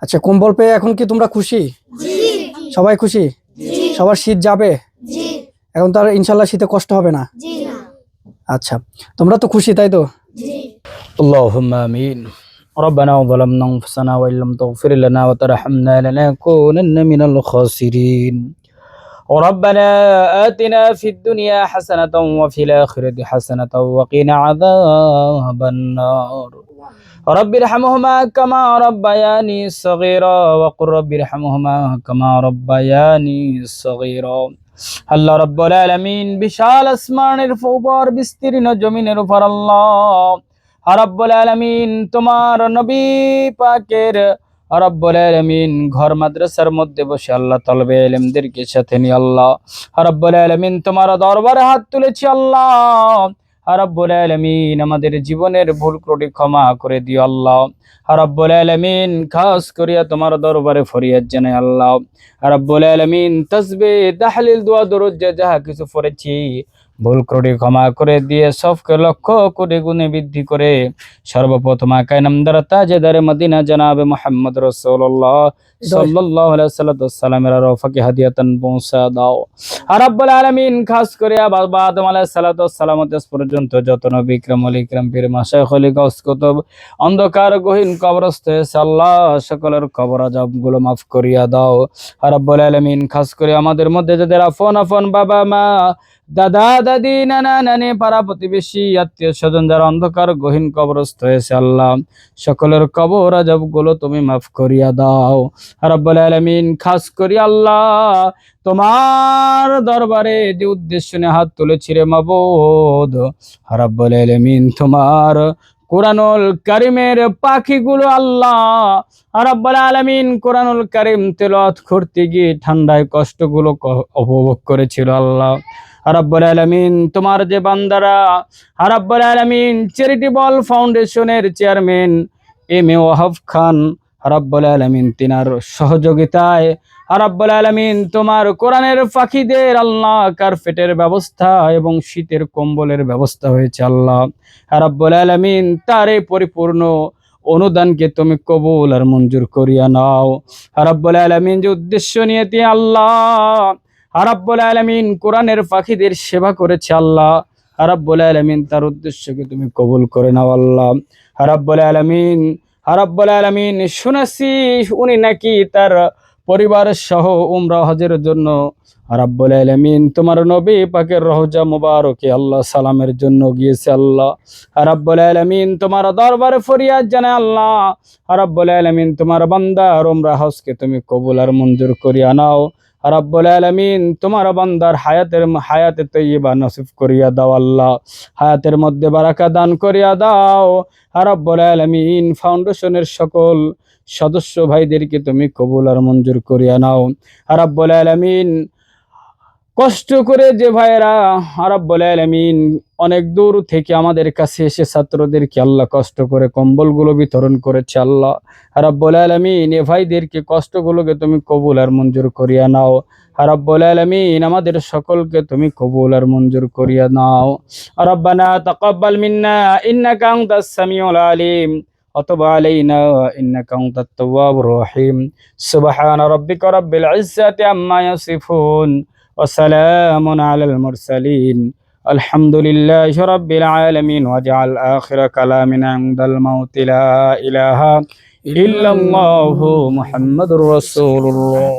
আচ্ছা, কম্বল পেয়ে এখন কি তোমরা খুশি? সবাই খুশি? সবার শীত যাবে? এখন তো আর ইনশাল্লাহ শীতে কষ্ট হবে না। আচ্ছা, তোমরা তো খুশি, তাই তো? আল্লাহুম্মা আমিন। ربنا ظلمنا أنفسنا وإن لم تغفر لنا وترحمنا لنكونن من الخاسرين. ربنا آتنا في الدنيا حسنة وفي الآخرة حسنة وقنا عذاب النار. رب ارحمهما كما ربياني صغيرا وقل رب ارحمهما كما ربياني صغيرا. আল্লাহ রাব্বুল আলামিন বিশাল আসমানের উপর বিস্তীর্ণ জমিনের উপর আল্লাহ রাব্বুল আলামিন তোমার নবী পাকের রাব্বুল আলামিন ঘর মাদ্রাসার মধ্যে বসে আল্লাহ তালবে ইলমদেরকে সাথে নিয়ে আল্লাহ রাব্বুল আলামিন তোমার দরবারে হাত তুলেছি আল্লাহ রাব্বুল আলামিন আমাদের জীবনের ভুল ত্রুটি ক্ষমা করে দিও আল্লাহ রাব্বুল আলামিন। খাস করিয়া তোমার দরবারে ফরিয়াদ জানাই আল্লাহ রাব্বুল আলামিন। তাসবিহ তাহলিল দোয়া দরুদ যাহা কিছু পড়েছি ভুল ত্রুটি ক্ষমা করে দিয়ে সবকে লক্ষ কোটি গুণে বৃদ্ধি করে সর্বপ্রথম আকায়ে নামদার তাজেদারে মদিনা জনাবে মুহাম্মদ রাসূলুল্লাহ সাল্লাল্লাহু আলাইহি ওয়াসাল্লামের রফাকে হাদিয়াতান পৌঁছা দাও রাব্বুল আলামিন। খাস করে বাবা আদম আলাইহিস সালাতু ওয়াস সালাম পর্যন্ত যত নবী ইকরাম ওলি ইকরাম পীর মাশায়েখ ওলি গাউস কুতুব অন্ধকার গহীন কবরস্থ হয়েছে আল্লাহ সকলের কবর আযাব গুলো মাফ করিয়া দাও রাব্বুল আলামিন। খাস করে আমাদের মধ্যে যাদের আপন বাবা মা দাদা দাদি নানা নানি পাড়া প্রতিবেশী আত্মীয় স্বজন যারা অন্ধকার গহীন কবরস্থ হয়েছে আল্লাহ সকলের কবর আযাব গুলো তুমি মাফ করিয়া দাও রাব্বুল আলামিন। খাস করি আল্লাহ তোমার দরবারে যে উদ্দেশ্য নিয়ে হাত তুলেছি রে মাবুদ রাব্বুল আলামিন, তোমার কোরআনুল কারীমের পাখিগুলো আল্লাহ রাব্বুল আলামিন কোরআনুল কারীম তেলাওয়াত করতে গিয়ে ঠান্ডায় কষ্টগুলো উপভোগ করেছিল আল্লাহ রাব্বুল আলামিন। তোমার যে বান্দারা রাব্বুল আলামিন চ্যারিটেবল ফাউন্ডেশনের চেয়ারম্যান এম এ ওয়াহাব খান রাব্বুল আলামিন তিনার সহযোগিতায় রাব্বুল আলামিন তোমার কোরআনের পাখিদের আল্লাহ কার্পেটের ব্যবস্থা এবং শীতের কম্বলের ব্যবস্থা হয়েছে আল্লাহ রাব্বুল আলামিন। তার এই পরিপূর্ণ অনুদানকে তুমি কবুল আর মঞ্জুর করিয়া নাও রাব্বুল আলামিন। যে উদ্দেশ্য নিয়ে আল্লাহ রাব্বুল আলামিন কোরআনের পাখিদের সেবা করেছে আল্লাহ রাব্বুল আলামিন, তার উদ্দেশ্যকে তুমি কবুল করে নাও আল্লাহ রাব্বুল আলামিন। রাব্বুল আলামিন শুনেছি উনি নাকি তার পরিবার সহ উমরা হজের জন্য রাব্বুল আলামিন তোমার নবী পাকের রওজা মুবারকে আল্লাহ সালামের জন্য গিয়েছে আল্লাহ রাব্বুল আলামিন। তোমার দরবারে ফরিয়াদ জানাই আল্লাহ রাব্বুল আলামিন তোমার বান্দার উমরা হজকে তুমি কবুল আর মঞ্জুর করিয়া নাও রাব্বুল আলামিন। তোমার বান্দার হায়াতে তৈয়বা নসিব করিয়া দাও আল্লাহ, হায়াতের মধ্যে বারাকা দান করিয়া দাও রাব্বুল আলামিন। ফাউন্ডেশনের সকল সদস্য ভাইদেরকে তুমি কবুল আর মঞ্জুর করিয়া নাও রাব্বুল আলামিন। কষ্ট করে যে ভাইরা রাব্বুল আলামিন অনেক দূর থেকে আমাদের কাছে এসে ছাত্রদেরকে আল্লাহ কষ্ট করে কম্বলগুলো বিতরণ করেছে আল্লাহ রাব্বুল আলামিন, এ ভাইদেরকে কষ্টগুলোকে তুমি কবুল আর মঞ্জুর করিয়া নাও রাব্বুল আলামিন। আমাদের সকলকে তুমি কবুল আর মঞ্জুর করিয়া নাও। রব্বানা তাকাব্বাল মিন্না ইন্নাকা আনতাস সামিউল আলিম وتب علينا إنك أنت التواب الرحيم. سبحان ربك رب العزة عما يصفون وسلام على المرسلين الحمد لله رب العالمين. واجعل آخر كلامنا عند الموت لا إله إلا الله محمد رسول الله.